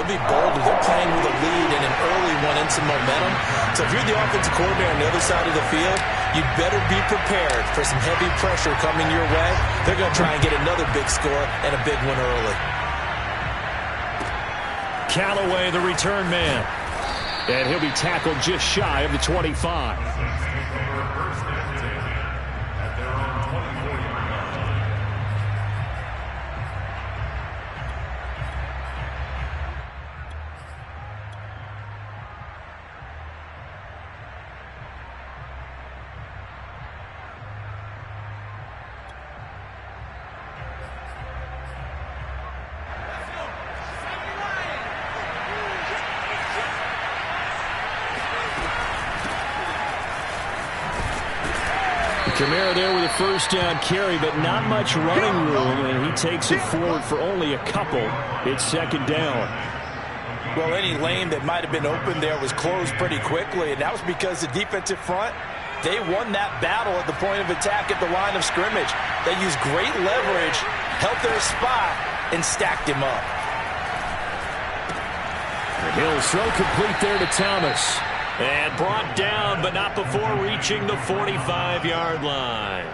they'll be bolder. They're playing with a lead and an early one and some momentum. So if you're the offensive coordinator on the other side of the field, you better be prepared for some heavy pressure coming your way. They're going to try and get another big score and a big one early. Callaway, the return man. And he'll be tackled just shy of the 25. Kamara there with a first down carry, but not much running room, and he takes it forward for only a couple. It's second down. Well, any lane that might have been open there was closed pretty quickly, and that was because the defensive front, they won that battle at the point of attack at the line of scrimmage. They used great leverage, held their spot, and stacked him up. He'll throw complete there to Thomas. And brought down, but not before reaching the 45-yard line.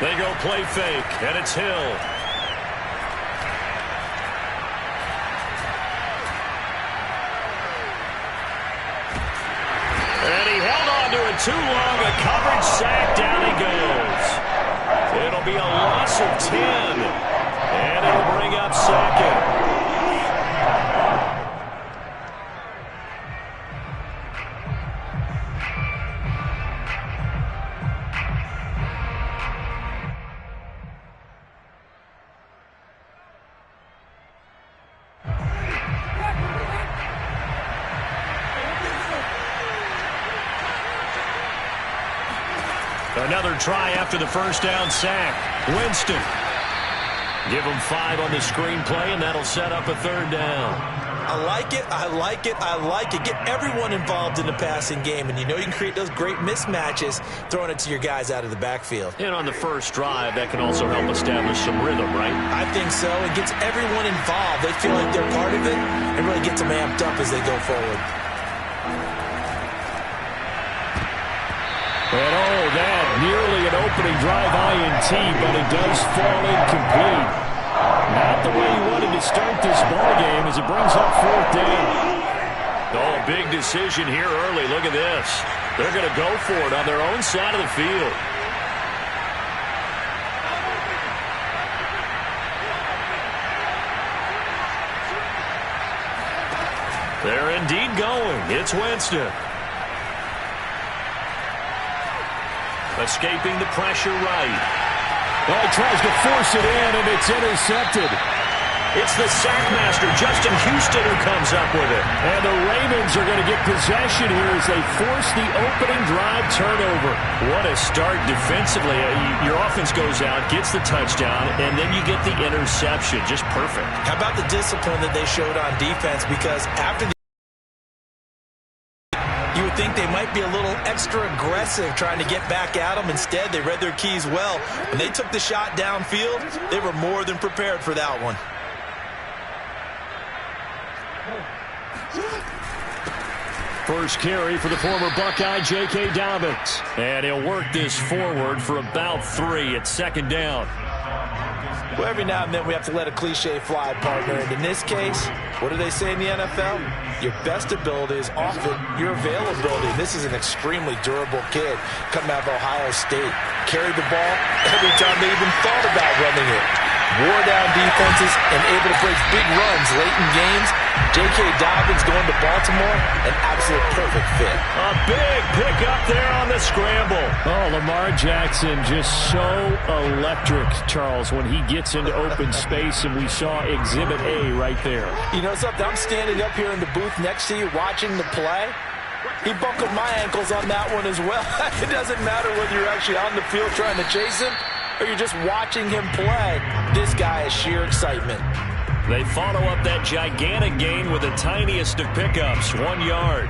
They go play fake, and it's Hill. And he held on to it too long. A coverage sack. Down he goes. It'll be a loss of 10. And it'll bring up second. Another try after the first down sack. Winston. Give them 5 on the screenplay, and that'll set up a third down. I like it, I like it, I like it. Get everyone involved in the passing game, and you know you can create those great mismatches throwing it to your guys out of the backfield. And on the first drive, that can also help establish some rhythm, right? I think so. It gets everyone involved. They feel like they're part of it and really gets them amped up as they go forward. And oh, that nearly an opening drive INT, but it does fall incomplete. Not the way he wanted to start this ball game as it brings up fourth down. Oh, big decision here early. Look at this. They're going to go for it on their own side of the field. They're indeed going. It's Winston. Escaping the pressure right. Oh, he tries to force it in, and it's intercepted. It's the sackmaster, Justin Houston, who comes up with it. And the Ravens are going to get possession here as they force the opening drive turnover. What a start defensively. Your offense goes out, gets the touchdown, and then you get the interception. Just perfect. How about the discipline that they showed on defense? Because after the you would think they might be a little extra aggressive trying to get back at them. Instead, they read their keys well. When they took the shot downfield, they were more than prepared for that one. First carry for the former Buckeye, J.K. Dobbins. And he'll work this forward for about 3 at second down. Well, every now and then we have to let a cliche fly, partner. And in this case, what do they say in the NFL? Your best ability is often your availability. This is an extremely durable kid coming out of Ohio State. Carried the ball every time they even thought about running it. Wore down defenses and able to break big runs late in games. J.K. Dobbins going to Baltimore, an absolute perfect fit. A big pick up there on the scramble. Oh, Lamar Jackson just so electric, Charles, when he gets into open space, and we saw Exhibit A right there. You know something? I'm standing up here in the booth next to you watching the play. He buckled my ankles on that one as well. It doesn't matter whether you're actually on the field trying to chase him or you're just watching him play. This guy is sheer excitement. They follow up that gigantic gain with the tiniest of pickups, 1 yard.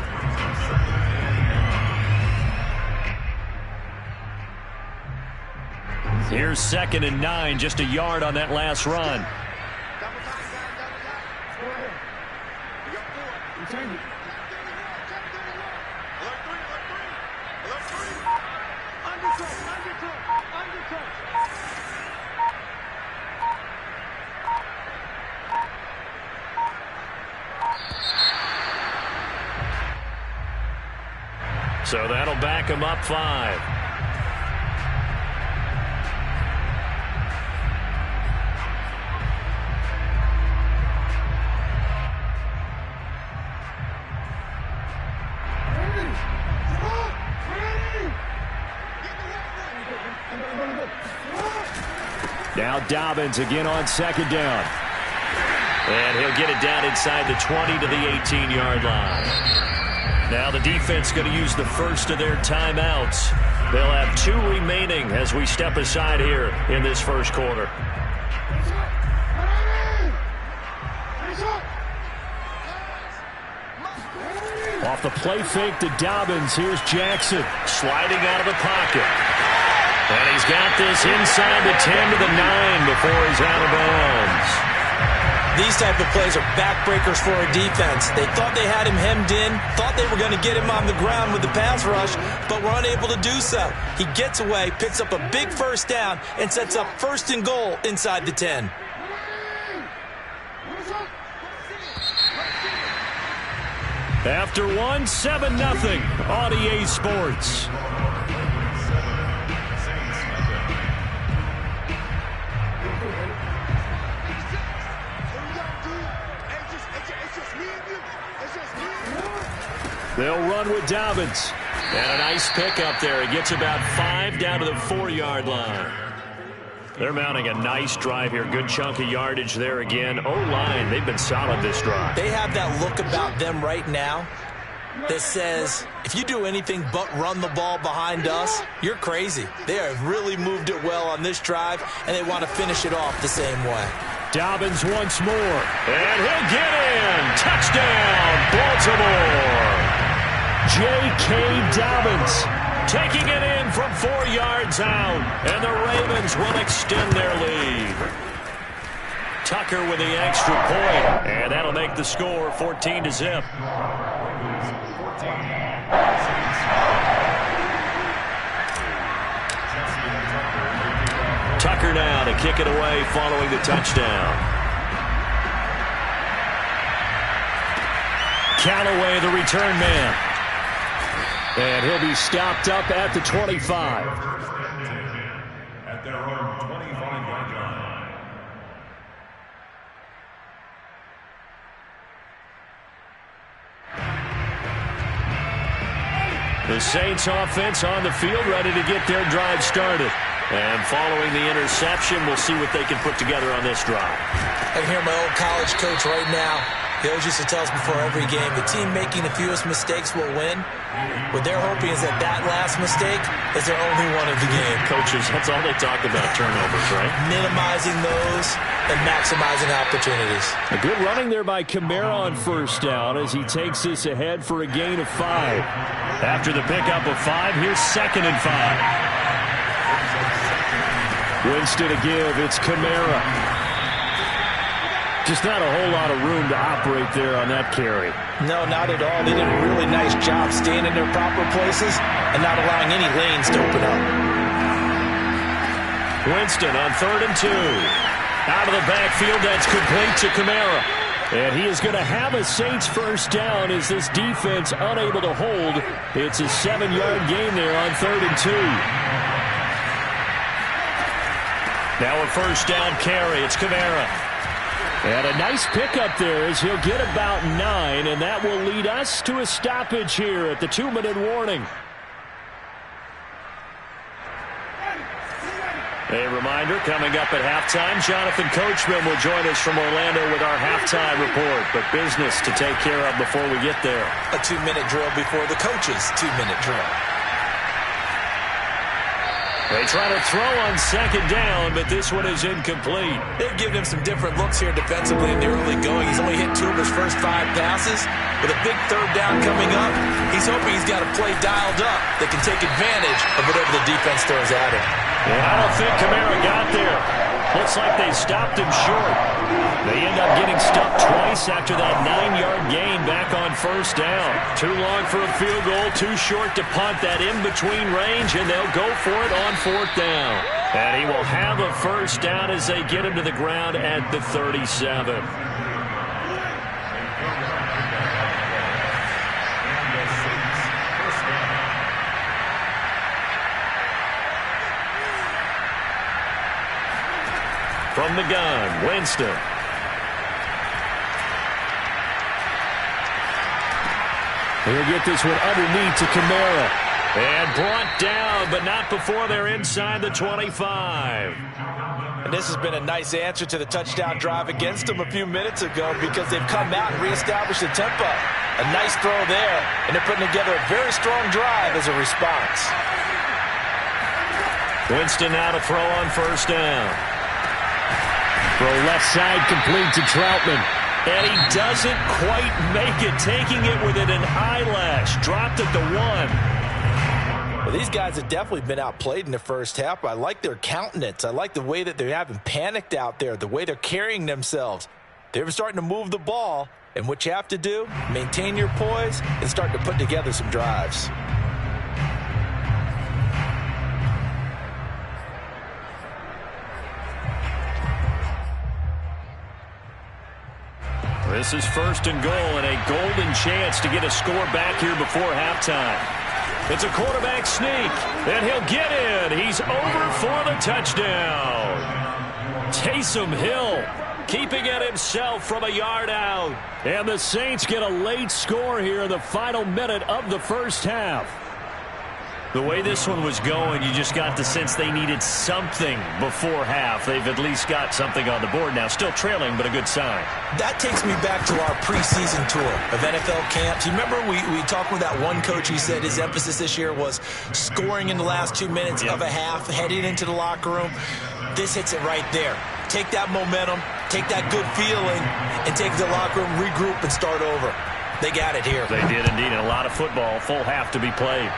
Here's 2nd and 9, just a yard on that last run. So that'll back him up 5. Now Dobbins again on 2nd down. And he'll get it down inside the 20 to the 18-yard line. Now the defense going to use the first of their timeouts. They'll have 2 remaining as we step aside here in this first quarter. Off the play fake to Dobbins. Here's Jackson sliding out of the pocket. And he's got this inside the 10 to the 9 before he's out of bounds. These type of plays are backbreakers for a defense. They thought they had him hemmed in, thought they were going to get him on the ground with the pass rush, but were unable to do so. He gets away, picks up a big first down, and sets up 1st and goal inside the 10. After 1, 7-0 on EA Sports. They'll run with Dobbins. And a nice pickup there. He gets about 5 down to the 4-yard line. They're mounting a nice drive here. Good chunk of yardage there again. O-line, they've been solid this drive. They have that look about them right now that says, if you do anything but run the ball behind us, you're crazy. They have really moved it well on this drive, and they want to finish it off the same way. Dobbins once more. And he'll get in. Touchdown, Baltimore. J.K. Dobbins taking it in from 4 yards out. And the Ravens will extend their lead. Tucker with the extra point. And that'll make the score 14-0. Tucker now to kick it away following the touchdown. Callaway, the return man. And he'll be stopped up at the 25. At their own 25-yard line. The Saints offense on the field, ready to get their drive started. And following the interception, we'll see what they can put together on this drive. I can hear my old college coach right now. He always used to tell us before every game, the team making the fewest mistakes will win. What they're hoping is that that last mistake is their only one of the game. Coaches, that's all they talk about, turnovers, right? Minimizing those and maximizing opportunities. A good running there by Kamara on 1st down as he takes this ahead for a gain of 5. After the pickup of 5, here's 2nd and 5. Winston to give. It's Kamara. Just not a whole lot of room to operate there on that carry. No, not at all. They did a really nice job staying in their proper places and not allowing any lanes to open up. Winston on 3rd and 2. Out of the backfield, that's complete to Kamara. And he is going to have a Saints first down as this defense unable to hold. It's a 7-yard gain there on 3rd and 2. Now a first down carry. It's Kamara. And a nice pickup there as he'll get about 9, and that will lead us to a stoppage here at the 2-minute warning. A reminder, coming up at halftime, Jonathan Coachman will join us from Orlando with our halftime report, but business to take care of before we get there. A 2-minute drill before the coach's 2-minute drill. They try to throw on 2nd down, but this one is incomplete. They've given him some different looks here defensively in the early going. He's only hit 2 of his first 5 passes. With a big 3rd down coming up, he's hoping he's got a play dialed up that can take advantage of whatever the defense throws at him. And I don't think Kamara got there. Looks like they stopped him short. They end up getting stopped twice after that 9-yard gain back on first down. Too long for a field goal, too short to punt that in-between range, and they'll go for it on fourth down. And he will have a first down as they get him to the ground at the 37. From the gun, Winston. He'll get this one underneath to Kamara. And brought down, but not before they're inside the 25. And this has been a nice answer to the touchdown drive against them a few minutes ago because they've come out and reestablished the tempo. A nice throw there, and they're putting together a very strong drive as a response. Winston now to throw on first down. Throw left side complete to Troutman. And he doesn't quite make it, taking it within an eyelash. Dropped at the 1. Well, these guys have definitely been outplayed in the first half. I like their countenance. I like the way that they haven't panicked out there, the way they're carrying themselves. They're starting to move the ball, and what you have to do, maintain your poise and start to put together some drives. This is first and goal and a golden chance to get a score back here before halftime. It's a quarterback sneak, and he'll get in. He's over for the touchdown. Taysom Hill keeping it himself from a yard out. And the Saints get a late score here in the final minute of the first half. The way this one was going, you just got the sense they needed something before half. They've at least got something on the board now. Still trailing, but a good sign. That takes me back to our preseason tour of NFL camps. You remember we talked with that one coach who said his emphasis this year was scoring in the last 2 minutes of a half, heading into the locker room. This hits it right there. Take that momentum, take that good feeling, and take it to the locker room, regroup, and start over. They got it here. They did indeed, and a lot of football, full half to be played.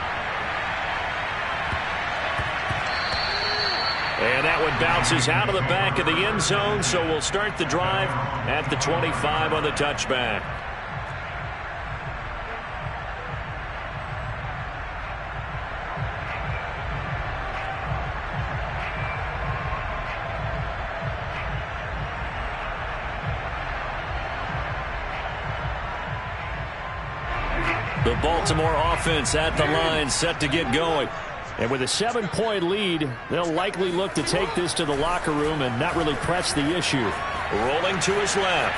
And that one bounces out of the back of the end zone, so we'll start the drive at the 25 on the touchback. The Baltimore offense at the line, set to get going. And with a 7-point lead, they'll likely look to take this to the locker room and not really press the issue. Rolling to his left.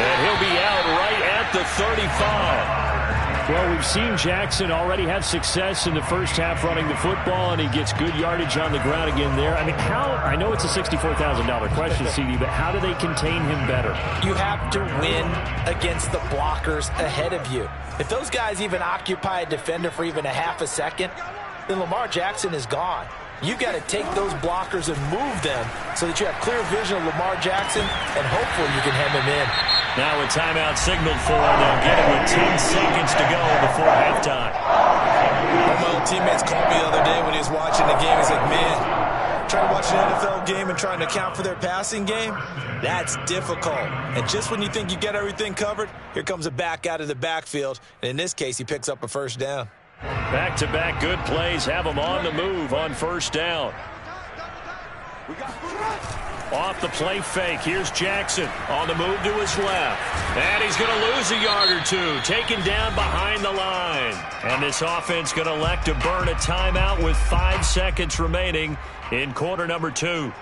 And he'll be out right at the 35. Well, we've seen Jackson already have success in the first half running the football, and he gets good yardage on the ground again there. I mean, I know it's a $64,000 question, CD, but how do they contain him better? You have to win against the blockers ahead of you. If those guys even occupy a defender for even a half a second, then Lamar Jackson is gone. You got to take those blockers and move them so that you have clear vision of Lamar Jackson, and hopefully you can hem him in. Now a timeout signaled for, and they'll get it with 10 seconds to go before halftime. One of my old teammates called me the other day when he was watching the game. He's like, man, trying to watch an NFL game and trying to account for their passing game, that's difficult. And just when you think you get everything covered, here comes a back out of the backfield. And in this case, he picks up a first down. Back-to-back good plays have him on the move on first down. Off the play fake, here's Jackson on the move to his left. And he's going to lose a yard or two, taken down behind the line. And this offense going to elect to burn a timeout with 5 seconds remaining in quarter number 2.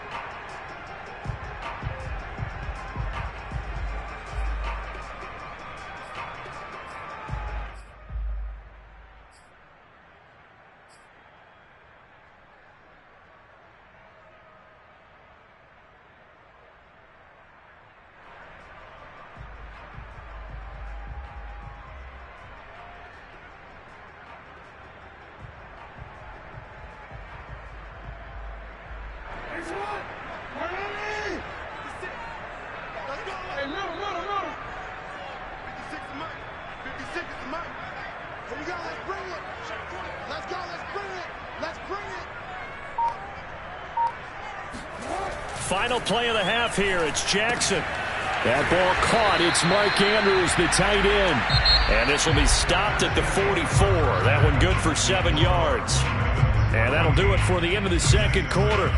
final play of the half here. It's Jackson. That ball caught. It's Mark Andrews, the tight end. And this will be stopped at the 44. That one good for 7 yards. And that'll do it for the end of the second quarter.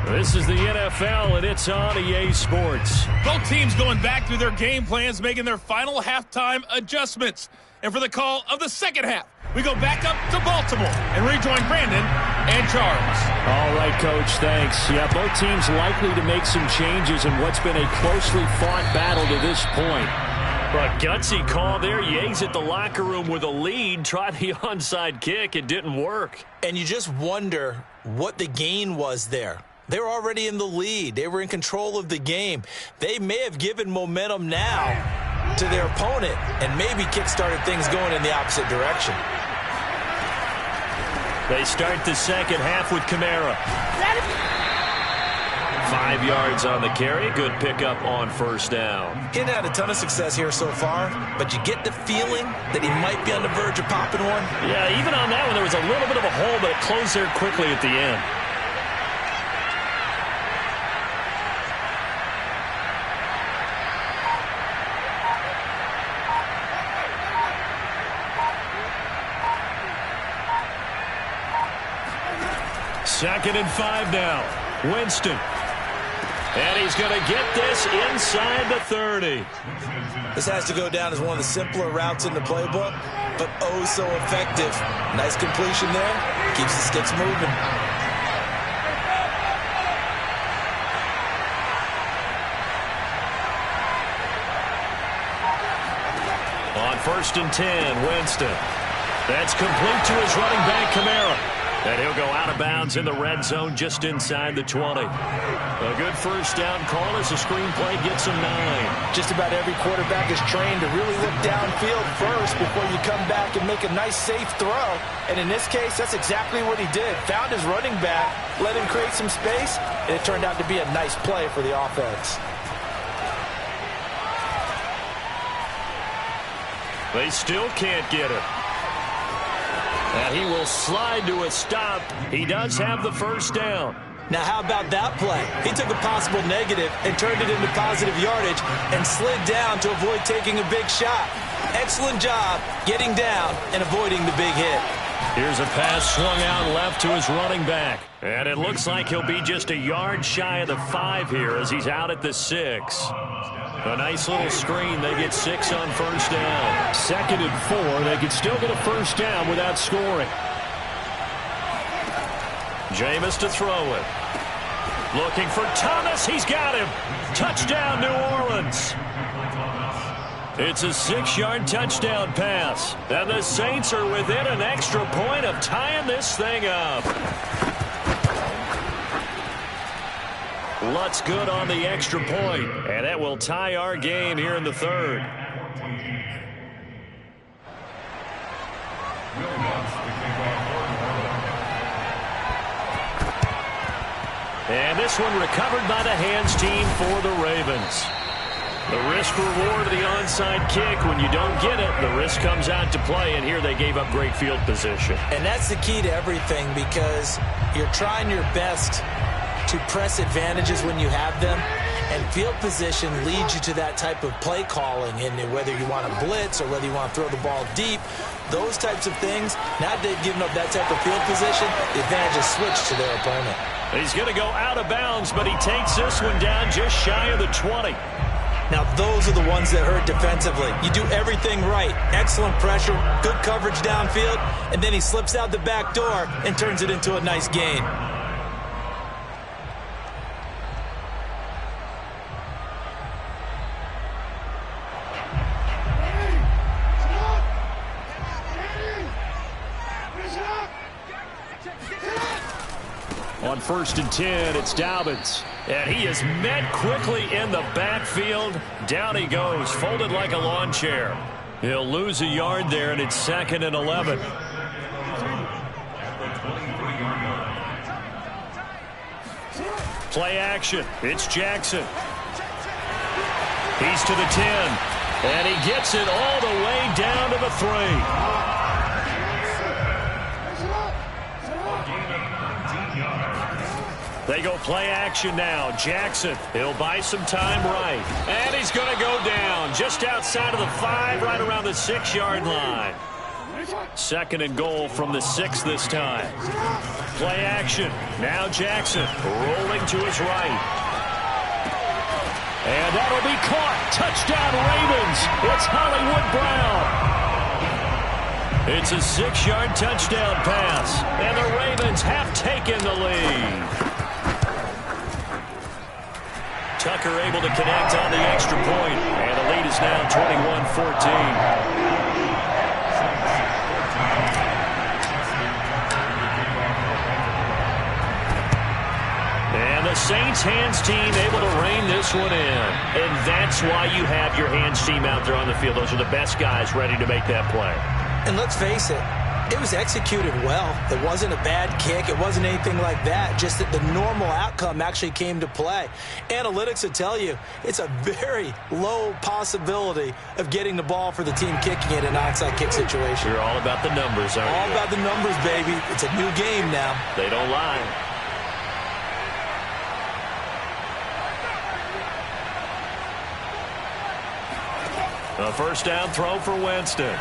This is the NFL, and it's on EA Sports. Both teams going back through their game plans, making their final halftime adjustments. And for the call of the second half, we go back up to Baltimore and rejoin Brandon and Charles. All right, Coach, thanks. Yeah, both teams likely to make some changes in what's been a closely fought battle to this point. But gutsy call there. Yea's at the locker room with a lead. Tried the onside kick. It didn't work. And you just wonder what the gain was there. They were already in the lead. They were in control of the game. They may have given momentum now to their opponent and maybe kick-started things going in the opposite direction. They start the second half with Kamara. 5 yards on the carry. Good pickup on first down. He hasn't had a ton of success here so far, but you get the feeling that he might be on the verge of popping one. Yeah, even on that one, there was a little bit of a hole, but it closed there quickly at the end. Second and 5 now. Winston. And he's going to get this inside the 30. This has to go down as one of the simpler routes in the playbook, but oh so effective. Nice completion there. Keeps the sticks moving. On 1st and 10, Winston. That's complete to his running back, Kamara. And he'll go out of bounds in the red zone just inside the 20. A good first down call as the screenplay gets him 9. Just about every quarterback is trained to really look downfield first before you come back and make a nice, safe throw. And in this case, that's exactly what he did. Found his running back, let him create some space, and it turned out to be a nice play for the offense. They still can't get it. And he will slide to a stop. He does have the first down. Now, how about that play? He took a possible negative and turned it into positive yardage and slid down to avoid taking a big shot. Excellent job getting down and avoiding the big hit. Here's a pass swung out left to his running back. And it looks like he'll be just a yard shy of the 5 here as he's out at the 6. A nice little screen. They get 6 on first down. 2nd and 4. They could still get a first down without scoring. Jameis to throw it. Looking for Thomas. He's got him. Touchdown, New Orleans. It's a 6-yard touchdown pass. And the Saints are within an extra point of tying this thing up. Lutz good on the extra point, and that will tie our game here in the 3rd. And this one recovered by the hands team for the Ravens. The risk reward of the onside kick. When you don't get it, the risk comes out to play, and here they gave up great field position. And that's the key to everything, because you're trying your best to press advantages when you have them, and field position leads you to that type of play calling. And whether you want to blitz or whether you want to throw the ball deep, those types of things, now they've given up that type of field position, the advantage is switched to their opponent. He's going to go out of bounds, but he takes this one down just shy of the 20. Now, those are the ones that hurt defensively. You do everything right. Excellent pressure, good coverage downfield, and then he slips out the back door and turns it into a nice gain. On 1st and 10, it's Dobbins. And he is met quickly in the backfield. Down he goes, folded like a lawn chair. He'll lose a yard there, and it's 2nd and 11. Play action. It's Jackson. He's to the 10. And he gets it all the way down to the 3. They go play action now. Jackson, he'll buy some time right. And he's going to go down just outside of the 5, right around the 6-yard line. Second and goal from the 6 this time. Play action. Now Jackson rolling to his right. And that'll be caught. Touchdown Ravens. It's Hollywood Brown. It's a 6-yard touchdown pass. And the Ravens have taken the lead. Tucker able to connect on the extra point. And the lead is now 21-14. And the Saints hands team able to rein this one in. And that's why you have your hands team out there on the field. Those are the best guys ready to make that play. And let's face it, it was executed well. It wasn't a bad kick. It wasn't anything like that. Just that the normal outcome actually came to play. Analytics will tell you it's a very low possibility of getting the ball for the team kicking it in an onside kick situation. You're all about the numbers, aren't you? All about the numbers, baby. It's a new game now. They don't lie. A first down throw for Winston.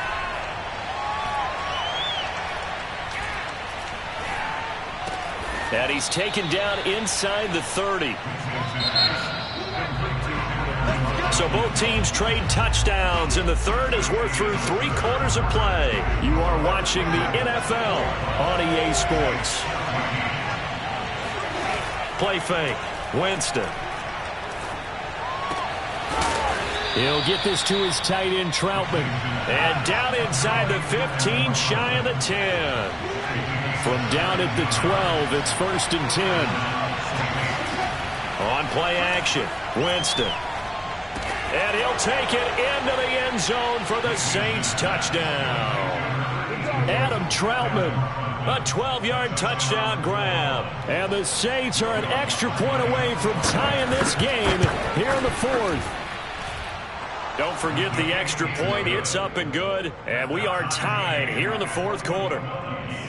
And he's taken down inside the 30. So both teams trade touchdowns, and the third as we're through 3 quarters of play. You are watching the NFL on EA Sports. Play fake. Winston. He'll get this to his tight end, Troutman. And down inside the 15, shy of the 10. From down at the 12, it's 1st and 10. On play action, Winston. And he'll take it into the end zone for the Saints touchdown. Adam Troutman, a 12-yard touchdown grab. And the Saints are an extra point away from tying this game here in the 4th. Don't forget the extra point. It's up and good. And we are tied here in the 4th quarter.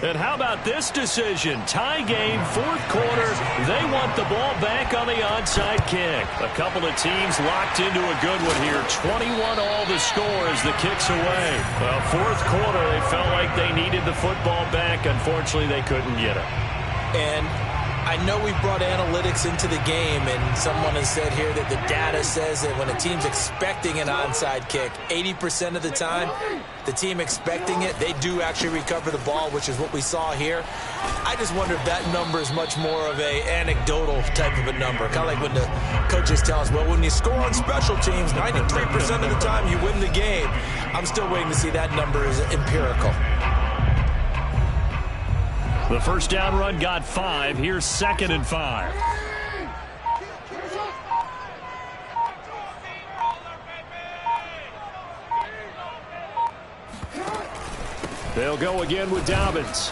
And how about this decision? Tie game, 4th quarter. They want the ball back on the onside kick. A couple of teams locked into a good one here. 21 all the score as the kick's away. Well, 4th quarter, they felt like they needed the football back. Unfortunately, they couldn't get it. And I know we brought analytics into the game, and someone has said here that the data says that when a team's expecting an onside kick, 80% of the time, the team expecting it, they do actually recover the ball, which is what we saw here. I just wonder if that number is much more of a anecdotal type of a number, kind of like when the coaches tell us, well, when you score on special teams, 93% of the time you win the game. I'm still waiting to see that number is empirical. The first down run got 5. Here's 2nd and 5. They'll go again with Dobbins.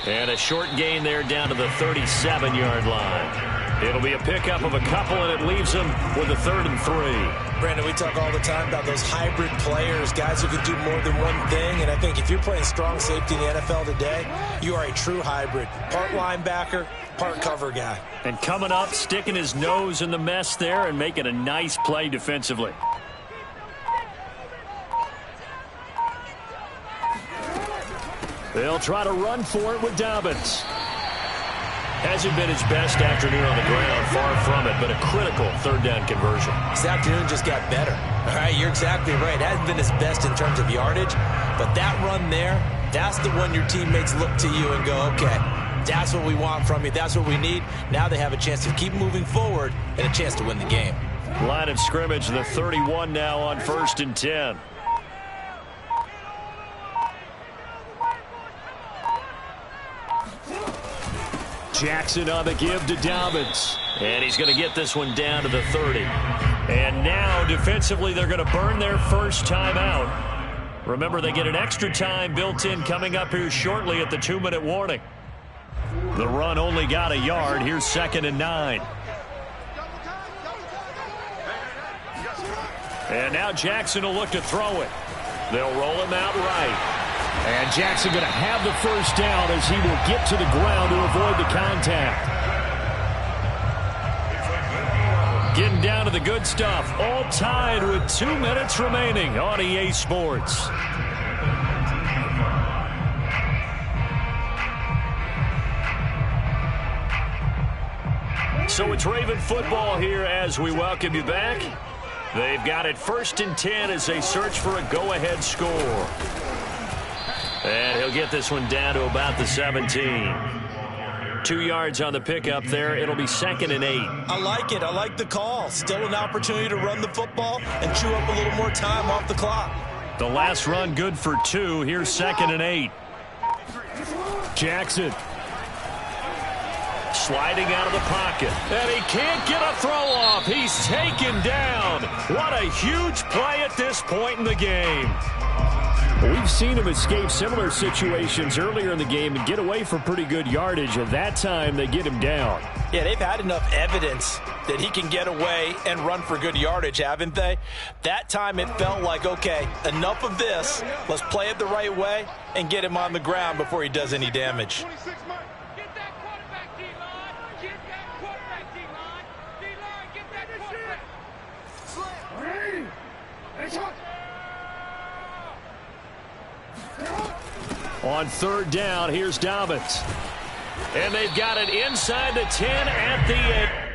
And a short gain there down to the 37-yard line. It'll be a pickup of a couple, and it leaves them with a 3rd and 3. Brandon, we talk all the time about those hybrid players, guys who can do more than one thing. And I think if you're playing strong safety in the NFL today, you are a true hybrid. Part linebacker, part cover guy. And coming up, sticking his nose in the mess there and making a nice play defensively. They'll try to run for it with Dobbins. Hasn't been his best afternoon on the ground, far from it, but a critical 3rd down conversion. This afternoon just got better. All right, you're exactly right. It hasn't been his best in terms of yardage, but that run there, that's the one your teammates look to you and go, okay, that's what we want from you. That's what we need. Now they have a chance to keep moving forward and a chance to win the game. Line of scrimmage, the 31 now on 1st and 10. Jackson on the give to Dobbins. And he's going to get this one down to the 30. And now, defensively, they're going to burn their first time out. Remember, they get an extra time built in coming up here shortly at the 2-minute warning. The run only got a yard. Here's 2nd and 9. And now Jackson will look to throw it. They'll roll him out right. And Jackson going to have the first down as he will get to the ground to avoid the contact. Getting down to the good stuff. All tied with 2 minutes remaining on EA Sports. So it's Raven football here as we welcome you back. They've got it 1st and 10 as they search for a go-ahead score. And he'll get this one down to about the 17. 2 yards on the pickup there. It'll be 2nd and 8. I like it. I like the call. Still an opportunity to run the football and chew up a little more time off the clock. The last run good for 2. Here's 2nd and 8. Jackson. Sliding out of the pocket. And he can't get a throw off. He's taken down. What a huge play at this point in the game. We've seen him escape similar situations earlier in the game and get away for pretty good yardage. At that time, they get him down. Yeah, they've had enough evidence that he can get away and run for good yardage, haven't they? That time it felt like, okay, enough of this. Let's play it the right way and get him on the ground before he does any damage. On 3rd down, here's Dobbins. And they've got it inside the 10 at the 8.